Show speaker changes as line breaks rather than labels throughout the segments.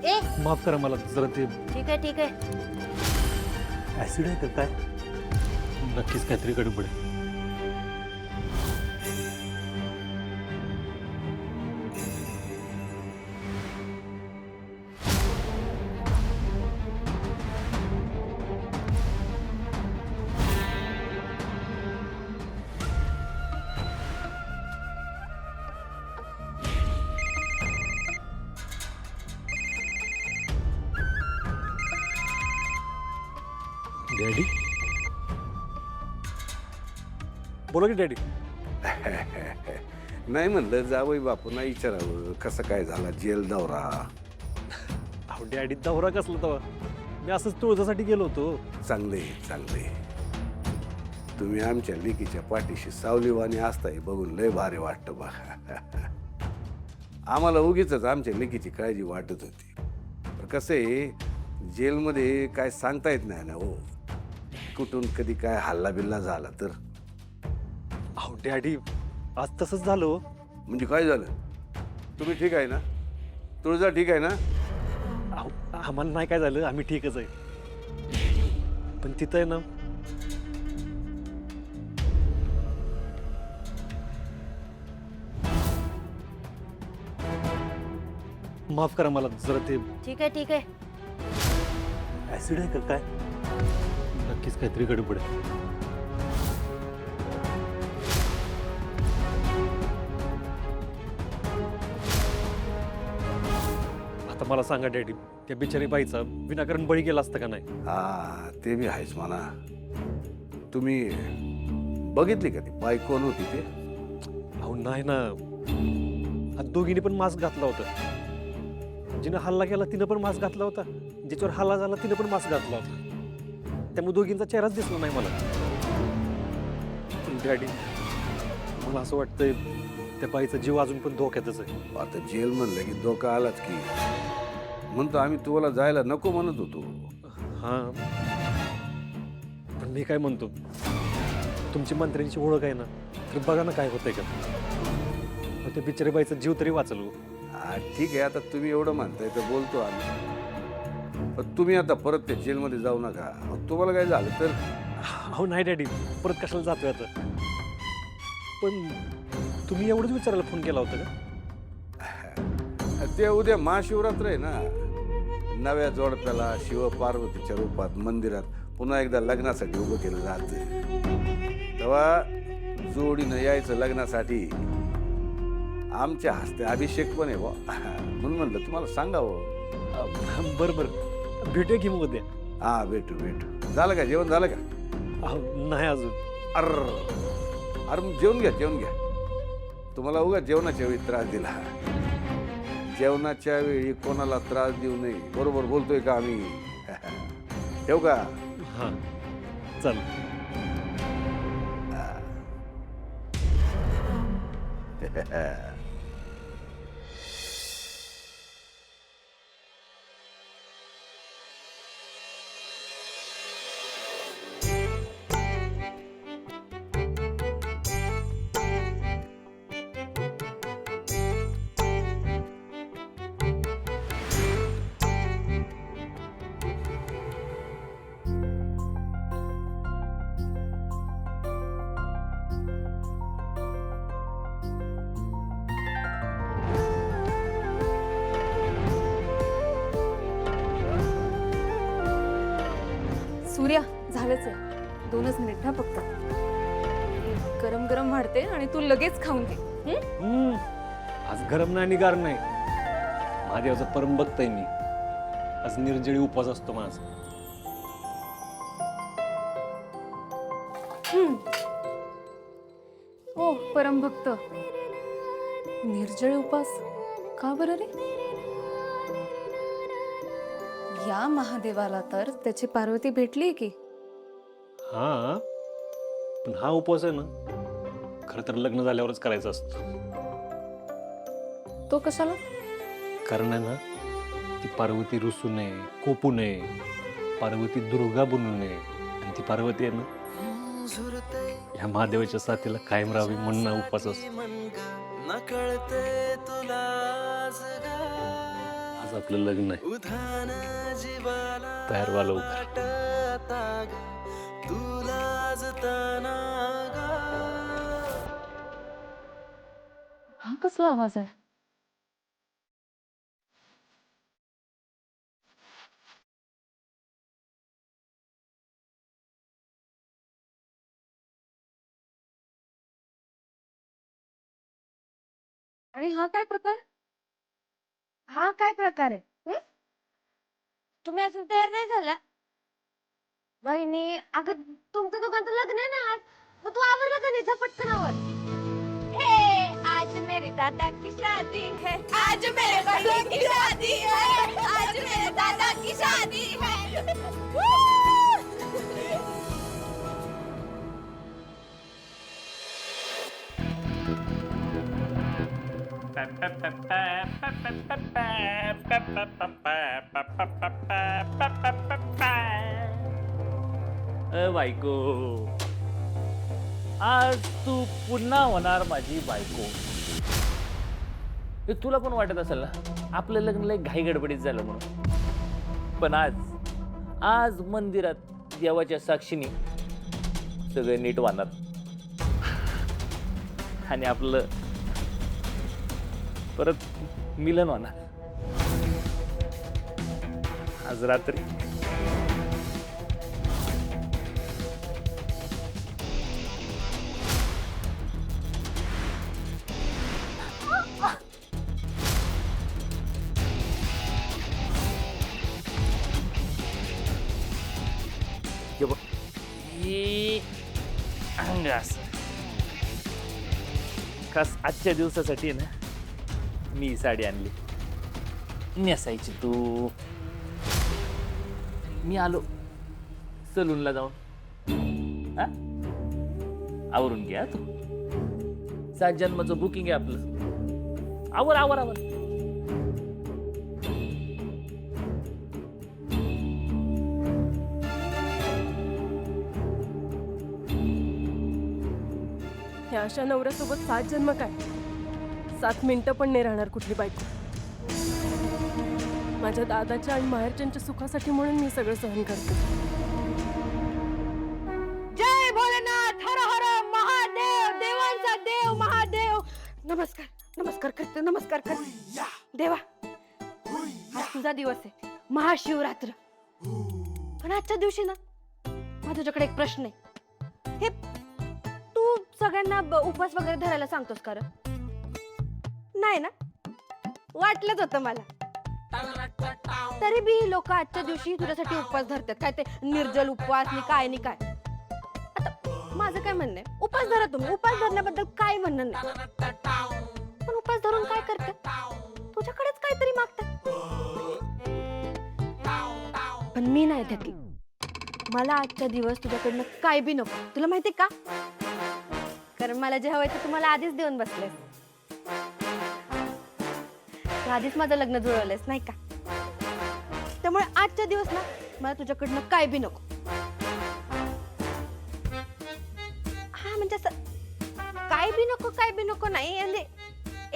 ए
माफ करा मला जरा ते
ठीक आहे ठीक आहे.
ऍसिड आहे का काय? नक्कीच काहीतरी गडबड आहे. डॅडी बोला की डॅडी.
नाही म्हणलं जावई बापूंना विचारावं कसं काय झाला जेल दौरा.
अहो डॅडी दौरा कसला तवा? मी असंच तुळजासाठी गेलो होतो.
चांगले चांगले. तुम्ही आमच्या लेकीच्या पाठीशी सावलीवाणी असताय बघून लय भारी वाटतं बा. आम्हाला उगीच आमच्या लेकीची काळजी वाटत होती. पण कसं आहे जेलमध्ये काय सांगता येत नाही ना हो. कुठून कधी काय हल्ला बिल्ला झाला तर.
अहो डॅडी आज तसंच झालं हो.
म्हणजे काय झालं? तुम्ही ठीक आहे ना? तुळजा ठीक आहे ना?
अहो आम्हाला नाही काय झालं, आम्ही ठीकच आहे. पण तिथं आहे ना माफ करा मला जरा ते
ठीक आहे ठीक आहे.
ऍसिड आहे का काय? नक्कीच काहीतरी गडबड आहे. आता मला सांगा डॅडी, त्या बिचारी बाईचा विनाकारण बळी गेला असता का नाही?
हा ते बी आहेच म्हणा. तुम्ही बघितली का ती बाई कोण होती ते?
अहो नाही ना, आता दोघींनी पण मास्क घातला होता. जिनं हल्ला केला तिनं पण मास्क घातला होता, ज्याच्यावर हल्ला झाला तिनं पण मास्क घातला होता. त्यामुळे दोघींचा चेहराच दिसला नाही मला. पण डॅडी मला असं वाटतंय त्या बाईचा जीव अजून पण धोक्यातच आहे.
आता जेल म्हणलं की धोका आलाच की. म्हणतो आम्ही तुम्हाला जायला नको म्हणत होतो.
हा पण मी काय म्हणतो, तुमची मंत्र्यांची ओळख आहे ना, तर बघा ना काय होतंय का. मग त्या बिचारी बाईचा जीव तरी वाचलो.
हा ठीक आहे, आता तुम्ही एवढं म्हणताय तर बोलतो आम्ही. पण तुम्ही आता परत त्या जेलमध्ये जाऊ नका. मग तुम्हाला काय झालं तर.
हो नाही डॅडी, परत कशाला जातोय आता. पण तुम्ही एवढंच विचारायला फोन केला होता का?
ते उद्या महाशिवरात्र आहे ना. नव्या जोडप्याला शिव पार्वतीच्या रूपात मंदिरात पुन्हा एकदा लग्नासाठी उभं केलं जातं. तेव्हा जोडीनं यायचं लग्नासाठी. आमच्या हस्ते अभिषेक पण आहे बा. म्हणून म्हणलं तुम्हाला सांगावं.
बरं बरं, भेटूया की मग उद्या.
हा भेटू भेटू. झालं का जेवण झालं का?
अहो नाही अजून.
अरे मग जेवून घ्या जेवून घ्या. तुम्हाला उगा जेवणाच्या वेळी त्रास दिला. जेवणाच्या वेळी कोणाला त्रास देऊ नये. बरोबर बोलतोय का आम्ही? ठेवू का?
हां चल.
सूर्या झालंच आहे. 2च मिनिट ना फक्त. गरम गरम वाढते आणि तू लगेच खाऊन घे.
आज गरम नाही आणि गार नाही. महादेवाचा परम भक्त आहे मी. आज निर्जळी उपवास असतो माझा.
ओ परमभक्त, निर्जळ उपास का बरं रे? या महादेवाला तर त्याची पार्वती भेटली की.
हा पण हा उपवास आहे ना, खरं तर लग्न झाल्यावरच करायचा असतो.
तो कशाला?
कारण आहे ना, ती पार्वती रुसू नये, कोपू नये, पार्वती दुर्गा बनू नये. आणि ती पार्वती आहे ना, ह्या महादेवाच्या साथीला कायम राहावी म्हणून हा उपवास असतो. आज आपलं लग्न आहे. तयार व्हा लवकर.
हा कसला आवाज आहे? आणि हा काय प्रकार?
हा काय प्रकार आहे? तुम्ही अजून तयार नाही झाला? वहिनी, अगं तुमचं दोघांचं लग्न आहे ना आज. मग तू आवरलं का नाही झपटकन आवर. आज मेरे दादा की शादी है, आज मेरे बहन की शादी है, आज मेरे दादा की शादी है.
बायको, आज तू पुन्हा होणार माझी बायको. हे तुला पण वाटत असेल ना आपलं लग्न लय घाई गडबडीत झालं म्हणून. पण आज मंदिरात देवाच्या साक्षीने सगळे नीट वाहणार आणि आपलं परत मिलन होणार आज रात्री. हे बघ, हे अंग असं खास आजच्या दिवसासाठी ना मी साडी आणली. नेसायची तू. मी आलो सलूनला जाऊन. हा, आवरून घ्या तू. 7 जन्माचं बुकिंग आहे आपलं. आवर आवर आवर.
ह्या अशा नवऱ्यासोबत 7 जन्म काय, 7 मिनिटं पण नाही राहणार कुठली बायको. माझ्या दादाच्या आणि माहेरच्यांच्या सुखासाठी म्हणून मी सगळं सहन करते.
जय भोलेनाथ, हर हर महादेव, देवांचा देव महादेव. नमस्कार नमस्कार करते, नमस्कार करते. देवा, आज तुझा दिवस आहे, महाशिवरात्र. पण आजच्या दिवशी ना माझा तुझ्याकडे एक प्रश्न आहे. हे तू सगळ्यांना उपवास वगैरे धरायला सांगतोस का? नाही ना, वाटलंच होतं मला. तरी बी लोक आजच्या दिवशी तुझ्यासाठी उपवास धरतात. काय ते निर्जल उपवास नि काय नि काय. आता माझं काय म्हणणं आहे, उपवास धरा तुम्ही. उपवास धरण्याबद्दल काय म्हणणं नाही, पण उपवास धरून काय करतात? तुझ्याकडेच काहीतरी मागतात. पण मी नाही थकली. मला आजच्या दिवस तुझ्याकडनं काय बी नको. तुला माहिती का? कारण मला जे हवंय ते तुम्हाला आधीच देऊन बसलेस. तू आधीच माझं लग्न जुळवलंयस नाही का? त्यामुळे आजच्या दिवस ना मला तुझ्याकडनं काय बी नको. हा म्हणजे असं काय बी नको नाही. म्हणजे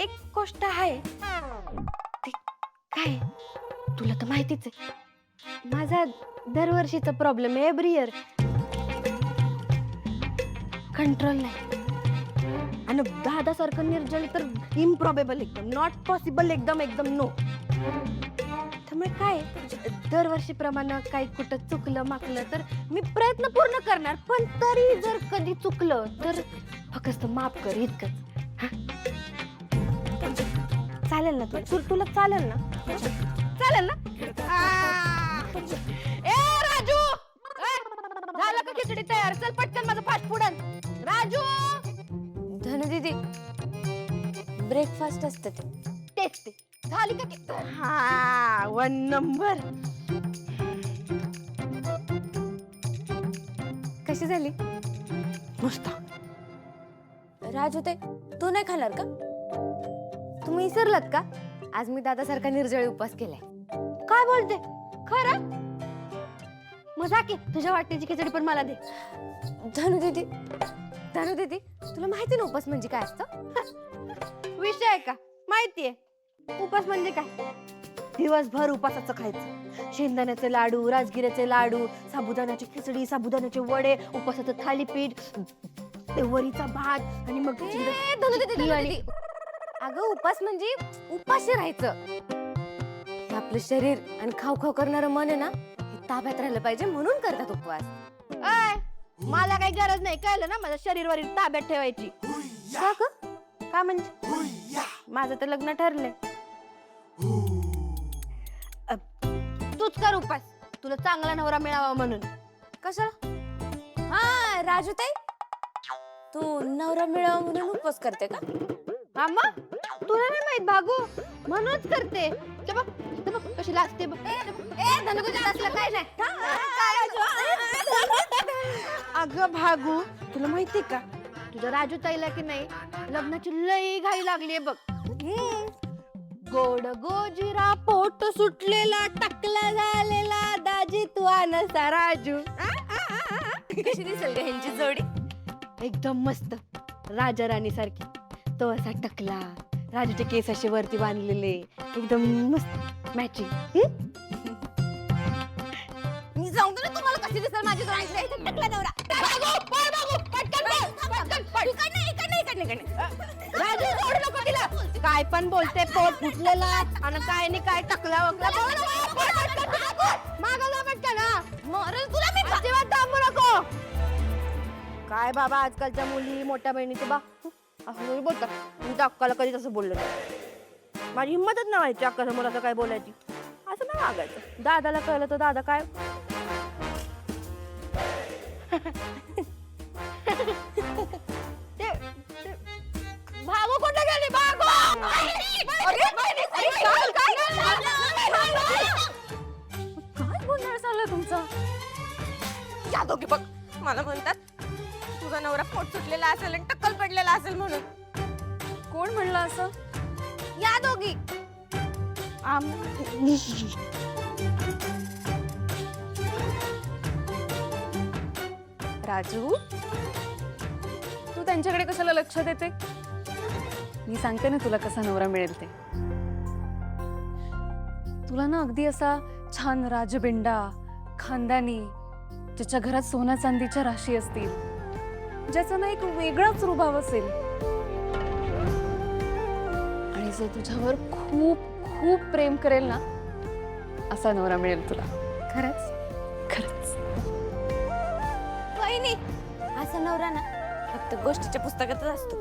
एक गोष्ट आहे, ते काय तुला तर माहितीच आहे. माझा दरवर्षीचा प्रॉब्लेम आहे, एव्हरी इयर कंट्रोल नाही. आणि दादासारखं निर्जल तर इम्प्रॉबेबल, एकदम नॉट पॉसिबल, एकदम एकदम नो. त्यामुळे काय दरवर्षीप्रमाणे काही कुठं चुकलं माकलं तर मी प्रयत्न पूर्ण करणार. पण तरी जर कधी चुकलं तर फक्त माफ कर, इतकंच. चालेल ना? तुला चालेल ना? चालेल ना? ए राजू, झालं का खिचडी तयार? चल पटकन माझं फास्ट फूड आण. राजू. धनु दीदी, ब्रेकफास्ट असतं तेच ते. झाली का? हा, 1 नंबर. कशी झाली? मस्त. राजू, ते तू नाही खाणार का? तुम्ही विसरलात का? आज मी दादासारखा निर्जळी उपवास केलाय. काय बोलते? खरं? मजा की तुझ्या वाटणीची खिचडी पण मला दे. धनु दीदी, तुला माहिती ना उपवास म्हणजे काय असतं? विषय आहे का? माहितीये उपवास म्हणजे काय? दिवसभर उपासाचं खायचं. शेंगदाण्याचे लाडू, राजगिऱ्याचे लाडू, साबुदाण्याची खिचडी, साबुदाण्याचे वडे, उपासाचं थालीपीठ, ते वरीचा भात आणि मग
अगं उपास म्हणजे उपाशी राहायचं. हे आपलं शरीर आणि खाऊ खाऊ करणारं मन आहे ना, हे ताब्यात राहिलं पाहिजे म्हणून करतात उपवास.
मला काही गरज नाही, कळलं ना, माझ्या शरीरवरील ताब्यात ठेवायची.
का ग?
का म्हणजे माझं तर लग्न ठरलंय. तूच कर उपास, तुला चांगला नवरा मिळावा म्हणून.
कशाला? हा राजू ताई, तू नवरा मिळावा म्हणून उपवास करते का?
हा मग तुला नाही माहित भागू, म्हणूनच करते. ते बघ, ते बघ कशी लाजते बघ. काय नाही. अगं भागू, तुला माहितीये का तुझ्या राजू ताईला की नाही लग्नाची लई घाई लागलीये बघ. गोड गोजिरा पोट सुटलेला टाकला झालेला दाजी तू आनसा राजू.
कशी दिसेल का ह्यांची जोडी?
एकदम मस्त राजा राणी सारखी. तो असा टकला, राजूचे केस असे वरती बांधलेले, एकदम मस्त मॅचिंग.
मी सांगतो ना तुम्हाला कशी दिसेल माझी जोडी. टकला नवरा.
राजू सोड नको तिला. काय पण बोलते, पोट फुटलेला आणि काय नाही काय टकला वकला. मागं पटकन. अजिबात थांबू नको. काय बाबा आजकालच्या मुली मोठ्या बहिणीचं बा असं बोलतात. तुमच्या अक्काला कधी तसं बोललं नाही. माझी हिंमतच नाही व्हायची अक्का समोर असं काय बोलायची. असं नाही वागायचं. दादाला कळलं तर दादा काय भागो कुठे गेली भागो.
काय बोलणार चाललंय तुमचं?
या दोघी बघ मला म्हणतात तुझा नवरा पोट सुटलेला असेल आणि टक्कल पडलेला असेल म्हणून.
कोण म्हणलं असं?
या दोघी.
राजू, तू त्यांच्याकडे कशाला लक्ष देते? मी सांगते ना तुला कसा नवरा मिळेल ते. तुला ना अगदी असा छान राजबिंडा, खानदानी, ज्याच्या घरात सोन्या चांदीच्या राशी असतील, ज्याचा ना एक वेगळाच रुबाव असेल आणि जो तुझ्यावर खूप खूप प्रेम करेल ना, असा नवरा मिळेल तुला. खरंच खरंच.
वहिनी,
असा नवरा ना फक्त गोष्टीच्या पुस्तकातच असतो.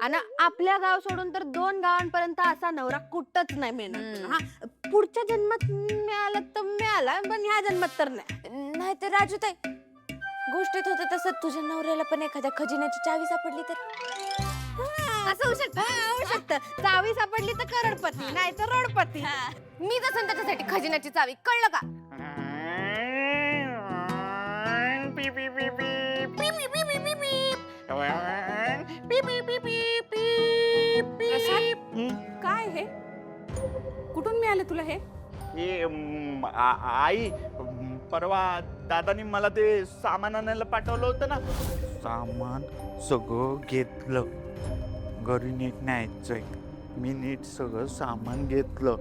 आणि आपल्या गाव सोडून तर 2 गावांपर्यंत असा नवरा कुठंच नाही मिळणार. हा पुढच्या जन्मात मिळाला तर मिळाला, पण ह्या जन्मात तर नाही.
नाही तर राजू ताई, गोष्टीत होतं तसं तुझ्या नवऱ्याला पण एखाद्या खजिन्याची चावी सापडली तर?
असं होऊ शकतं. चावी सापडली तर करोडपती, नाही तर रोडपती.
मी जसं त्याच्यासाठी खजिन्याची चावी, कळलं का?
काय हे? कुठून मिळाले तुला हे?
आई परवा दादानी मला ते सामान आणायला पाठवलं होतं ना, सामान सगळं घेतलं. घरी नीट न्यायचंय. मी नीट सगळं सामान घेतलं.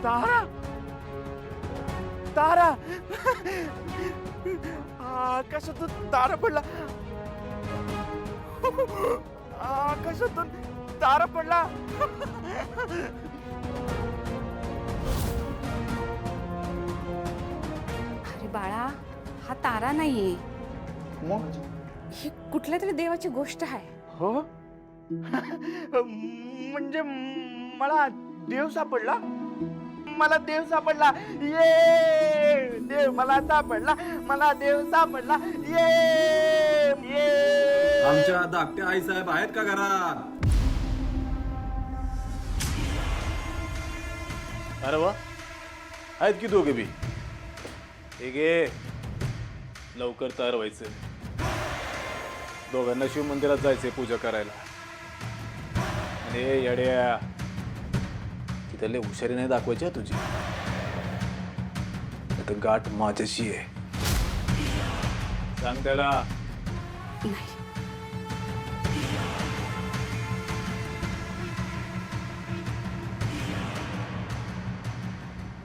तारा तारा आकाशातून तारा पडला. आकाशातून तारा पडला.
अरे बाळा, हा तारा नाहीये,
मग
ही कुठल्या तरी देवाची गोष्ट आहे.
हो म्हणजे मला देव सापडला. मला देव सापडला. ये देव मला सापडला. मला देव सापडला. ये ये
आमच्या धाकट्या आई साहेब आहेत का घरात?
अरे वा, आहेत की दोघे बी. हे घे, लवकर तयार व्हायचं. दोघांना शिव मंदिरात जायचंय पूजा करायला.
ए येड्या, तिथं लय हुशारी नाही दाखवायची हं तुझी. तर गाठ माझ्याशी आहे. सांग त्याला.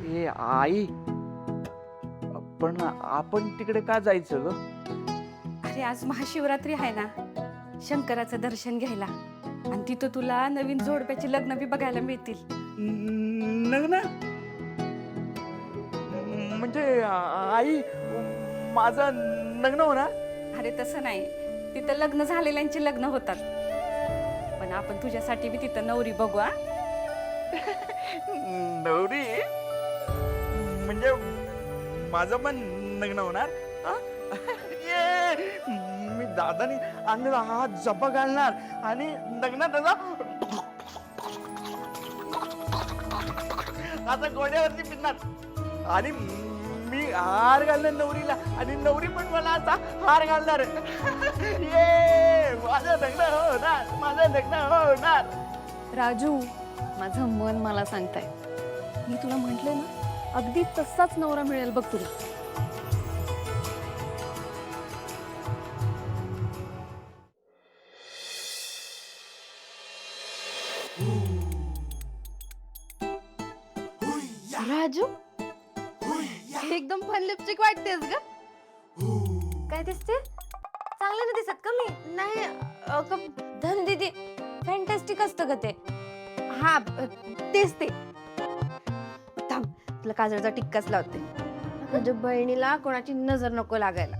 ए आई, पण आपण तिकडे का जायचं ग?
अरे आज महाशिवरात्री आहे ना, शंकराचं दर्शन घ्यायला, आणि तिथं तुला नवीन जोडप्याची लग्न बी बघायला मिळतील.
लग्न म्हणजे आई, माझं लग्न होणार?
अरे तसं नाही, तिथं लग्न झालेल्यांची लग्न होतात, पण आपण तुझ्यासाठी बी तिथं नवरी बघू. हा?
नवरी म्हणजे माझं पण लग्न होणार? हा? ये, मी दादानी आणलेला हा जपा घालणार आणि लग्नात आता गोड्यावरती फिरणार आणि मी हार घालणार नवरीला आणि नवरी पण मला आता हार घालणार. ये, माझं लग्न होणार, माझं लग्न होणार.
राजू, माझं मन मला सांगताय, मी तुला म्हंटले ना, अगदी तसाच नवरा मिळेल बघ तुला.
राजू, एकदम फन लिपस्टिक वाटतेस ग.
काय दिसते? चांगलं नाही दिसत का मी?
नाही
धन दीदी, फॅन्टॅस्टिक असतं ग ते.
हा तेच ते. थांब, तुला काजळचा टिक्काच लावते, म्हणजे बहिणीला कोणाची नजर नको लागायला.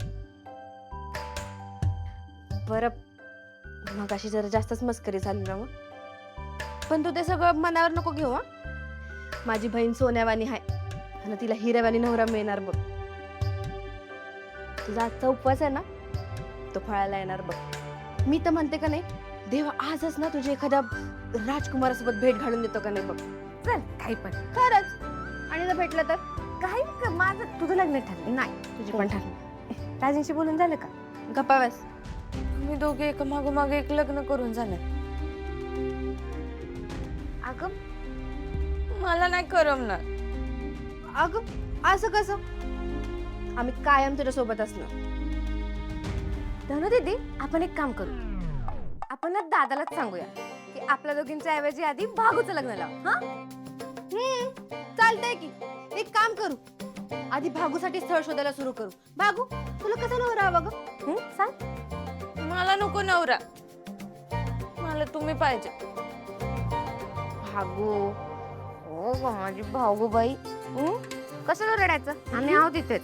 बरं, मग अशी जरा जास्तच मस्करी झाली ना मग, पण तू ते सगळं मनावर नको घेऊ. हा, माझी बहीण सोन्यावानी आहे आणि तिला हिऱ्यावानी नवरा मिळणार बघ. तुझा आजचा उपवास आहे ना, तो फळायला येणार बघ. मी तर म्हणते का नाही, देवा आजच ना तुझी एखाद्या राजकुमारासोबत भेट घालून देतो का नाही बघ. चल, काही पण खरंच. आणि जर भेटलं तर काही, माझं तुझं लग्न ठरलं नाही, तुझी पण ठरलं. राजेंशी बोलून झालं का? गप्पा बस.
मी दोघे एका मागोमाग एक लग्न करून झालं.
अगं
मला नाही करमणार.
अगं असं कसं? आम्ही कायम तुझ्या सोबत असणार. धनु दीदी, आपण एक काम करू, आपण ना दादालाच सांगूया की आपल्या दोघींच्या ऐवजी आधी भागूचं लग्न लाव. हा, चालतंय की. एक काम करू, आधी भागूसाठी स्थळ शोधायला सुरू करू. भागू, तुला कसं नवरा हवा ग? सांग.
मला नको नवरा, मला तुम्ही पाहिजे.
भागू, हो ग माझी भाऊ बाई. कशाला रडायचं, आम्ही आहोत तिथेच.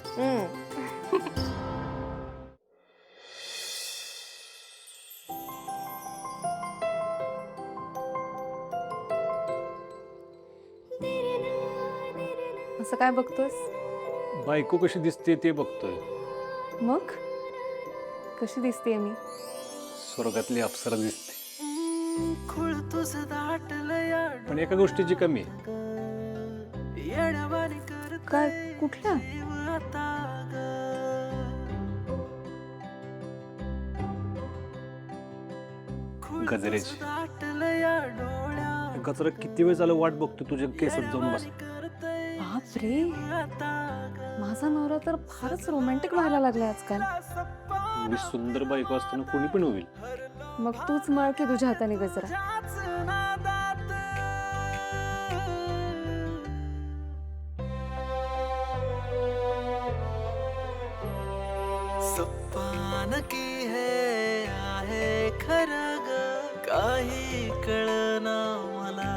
असं काय बघतोस?
बायको कशी दिसते ते बघतोय.
मग कशी दिसते मी?
स्वर्गातली अप्सरा दिसते. पण एका गोष्टीची कमी आहे.
काय, कुठल्या?
गजऱ्याची. गजरा किती वेळ झालं वाट बघतो तुझ्या केसात जाऊन बस.
बापरे, माझा नवरा तर फारच रोमॅन्टिक व्हायला लागलाय आजकाल.
मी सुंदर बायको असताना कोणी पण होईल.
मग तूच मळ की तुझ्या हाताने गजरा.
सप्पान की है आहे खरग, काही कळना मला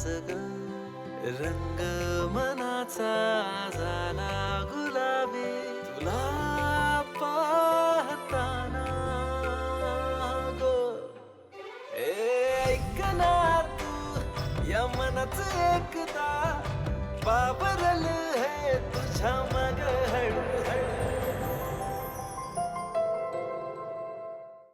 जग. रंग मनाचा झाला गुलाबी, तुला पाहताना गो. ऐकणार तू या मनाच एकदा, बाबरल है तुझ्या मग